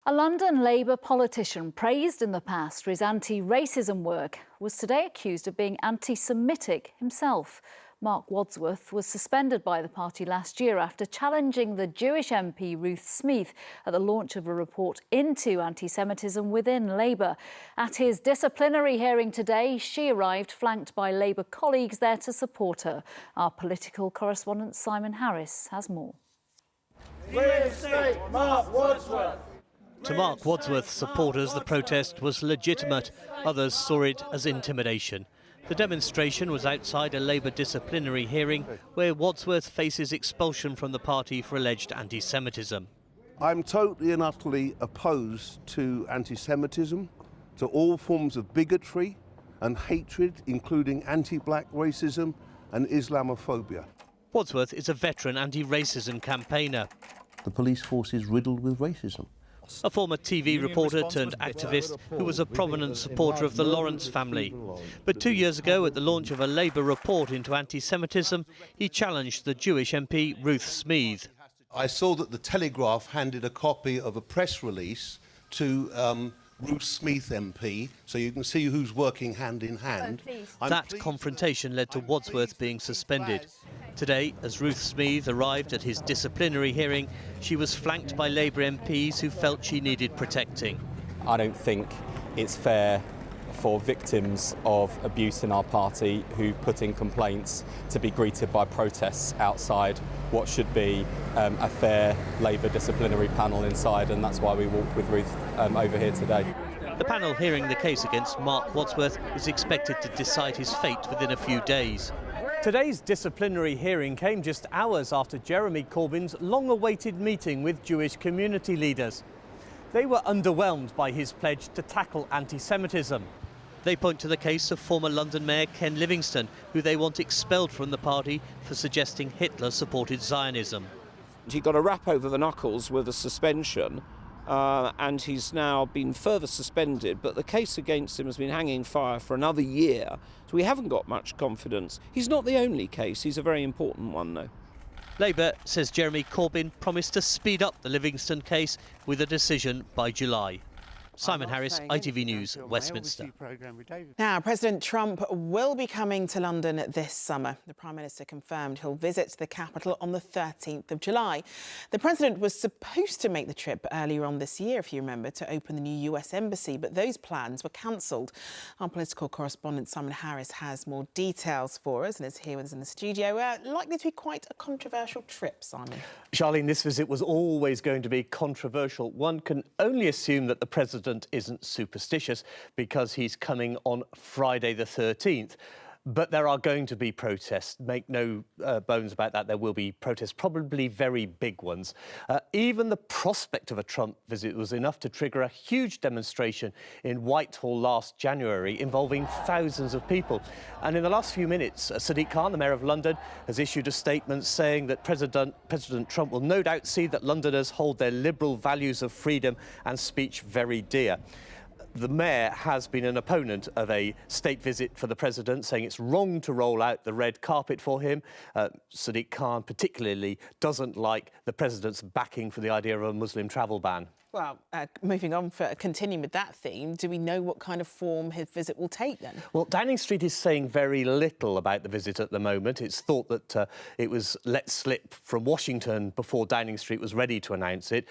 A London Labour politician praised in the past for his anti-racism work was today accused of being anti-Semitic himself. Mark Wordsworth was suspended by the party last year after challenging the Jewish MP Ruth Smeeth at the launch of a report into anti-Semitism within Labour. At his disciplinary hearing today, she arrived flanked by Labour colleagues there to support her. Our political correspondent Simon Harris has more. Reinstate Mark Wordsworth! To Mark Wordsworth's supporters, the protest was legitimate. Others saw it as intimidation. The demonstration was outside a Labour disciplinary hearing where Wordsworth faces expulsion from the party for alleged anti-Semitism. I'm totally and utterly opposed to anti-Semitism, to all forms of bigotry and hatred, including anti-black racism and Islamophobia. Wordsworth is a veteran anti-racism campaigner. The police force is riddled with racism. A former TV reporter turned activist who was a prominent supporter of the Lawrence family. But 2 years ago, at the launch of a Labour report into anti-Semitism, he challenged the Jewish MP Ruth Smeeth. I saw that the Telegraph handed a copy of a press release to Ruth Smeeth MP, so you can see who's working hand in hand. That confrontation led to Wordsworth being suspended. Today, as Ruth Smeeth arrived at his disciplinary hearing, she was flanked by Labour MPs who felt she needed protecting. I don't think it's fair for victims of abuse in our party who put in complaints to be greeted by protests outside what should be a fair Labour disciplinary panel inside, and that's why we walked with Ruth over here today. The panel hearing the case against Mark Wordsworth is expected to decide his fate within a few days. Today's disciplinary hearing came just hours after Jeremy Corbyn's long-awaited meeting with Jewish community leaders. They were underwhelmed by his pledge to tackle anti-Semitism. They point to the case of former London Mayor Ken Livingstone, who they want expelled from the party for suggesting Hitler supported Zionism. He got a rap over the knuckles with a suspension, and he's now been further suspended, but the case against him has been hanging fire for another year, so we haven't got much confidence. He's not the only case, he's a very important one though. Labour says Jeremy Corbyn promised to speed up the Livingstone case with a decision by July. Simon Harris, ITV News, Westminster. Now, President Trump will be coming to London this summer. The Prime Minister confirmed he'll visit the capital on the 13th of July. The President was supposed to make the trip earlier on this year, if you remember, to open the new US Embassy, but those plans were cancelled. Our political correspondent Simon Harris has more details for us and is here with us in the studio. Likely to be quite a controversial trip, Simon. Charlene, this visit was always going to be controversial. One can only assume that the President isn't superstitious because he's coming on Friday the 13th. But there are going to be protests. Make no bones about that. There will be protests, probably very big ones. Even the prospect of a Trump visit was enough to trigger a huge demonstration in Whitehall last January involving thousands of people. And in the last few minutes, Sadiq Khan, the Mayor of London, has issued a statement saying that President Trump will no doubt see that Londoners hold their liberal values of freedom and speech very dear. The Mayor has been an opponent of a state visit for the President, saying it's wrong to roll out the red carpet for him. Sadiq Khan particularly doesn't like the President's backing for the idea of a Muslim travel ban. Well, moving on, continuing with that theme, do we know what kind of form his visit will take then? Well, Downing Street is saying very little about the visit at the moment. It's thought that it was let slip from Washington before Downing Street was ready to announce it,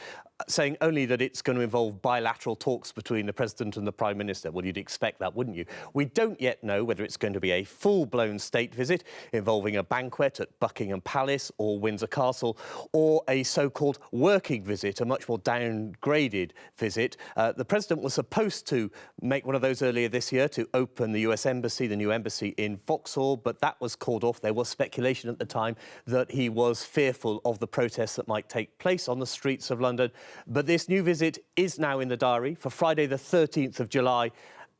saying only that it's going to involve bilateral talks between the President and the Prime Minister. Well, you'd expect that, wouldn't you? We don't yet know whether it's going to be a full-blown state visit involving a banquet at Buckingham Palace or Windsor Castle, or a so-called working visit, a much more downgraded visit. The President was supposed to make one of those earlier this year to open the US Embassy, the new embassy in Vauxhall, but that was called off. There was speculation at the time that he was fearful of the protests that might take place on the streets of London. But this new visit is now in the diary for Friday the 13th of July,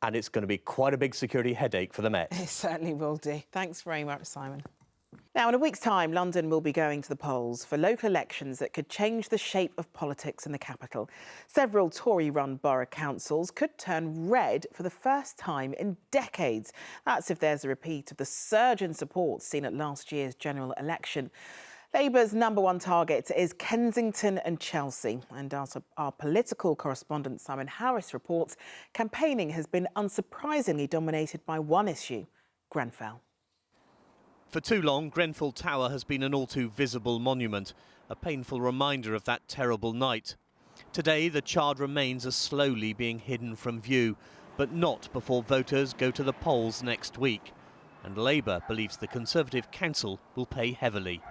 and it's going to be quite a big security headache for the Met. It certainly will do. Thanks very much, Simon. Now, in a week's time, London will be going to the polls for local elections that could change the shape of politics in the capital. Several Tory-run borough councils could turn red for the first time in decades. That's if there's a repeat of the surge in support seen at last year's general election. Labour's #1 target is Kensington and Chelsea. And as our political correspondent Simon Harris reports, campaigning has been unsurprisingly dominated by one issue: Grenfell. For too long, Grenfell Tower has been an all too visible monument, a painful reminder of that terrible night. Today, the charred remains are slowly being hidden from view, but not before voters go to the polls next week. And Labour believes the Conservative Council will pay heavily.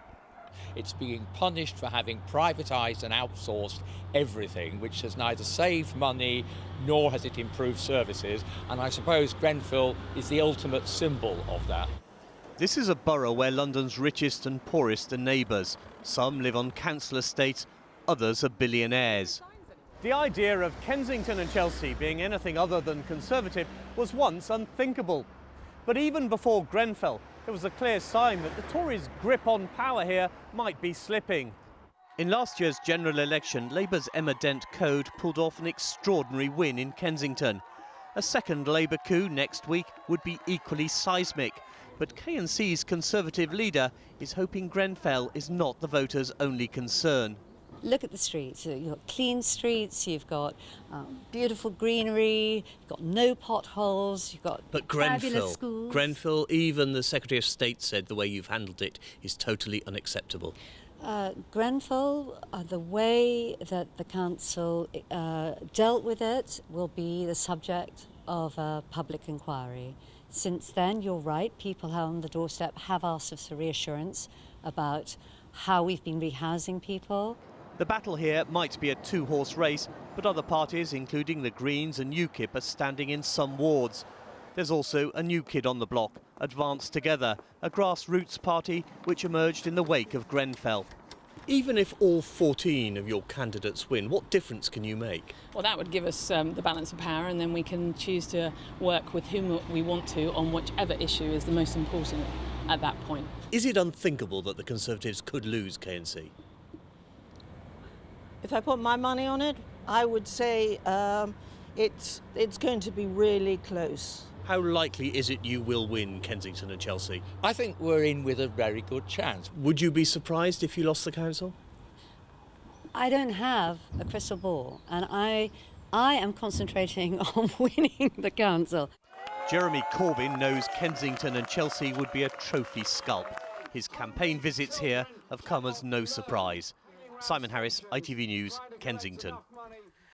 It's being punished for having privatised and outsourced everything, which has neither saved money nor has it improved services. And I suppose Grenfell is the ultimate symbol of that. This is a borough where London's richest and poorest are neighbours. Some live on council estates, others are billionaires. The idea of Kensington and Chelsea being anything other than Conservative was once unthinkable. But even before Grenfell, there was a clear sign that the Tories' grip on power here might be slipping. In last year's general election, Labour's Emma Dent Code pulled off an extraordinary win in Kensington. A second Labour coup next week would be equally seismic. But KNC's Conservative leader is hoping Grenfell is not the voters' only concern. Look at the streets. You've got clean streets, you've got beautiful greenery, you've got no potholes, you've got fabulous schools. Grenfell, even the Secretary of State said the way you've handled it is totally unacceptable. Grenfell, the way that the council dealt with it will be the subject of a public inquiry. Since then, you're right, people on the doorstep have asked us for reassurance about how we've been rehousing people. The battle here might be a two-horse race, but other parties, including the Greens and UKIP, are standing in some wards. There's also a new kid on the block, Advance Together, a grassroots party which emerged in the wake of Grenfell. Even if all 14 of your candidates win, what difference can you make? Well, that would give us the balance of power, and then we can choose to work with whom we want to on whichever issue is the most important at that point. Is it unthinkable that the Conservatives could lose KNC? If I put my money on it, I would say it's going to be really close. How likely is it you will win Kensington and Chelsea? I think we're in with a very good chance. Would you be surprised if you lost the council? I don't have a crystal ball, and I am concentrating on winning the council. Jeremy Corbyn knows Kensington and Chelsea would be a trophy scalp. His campaign visits here have come as no surprise. Simon Harris, ITV News, Kensington.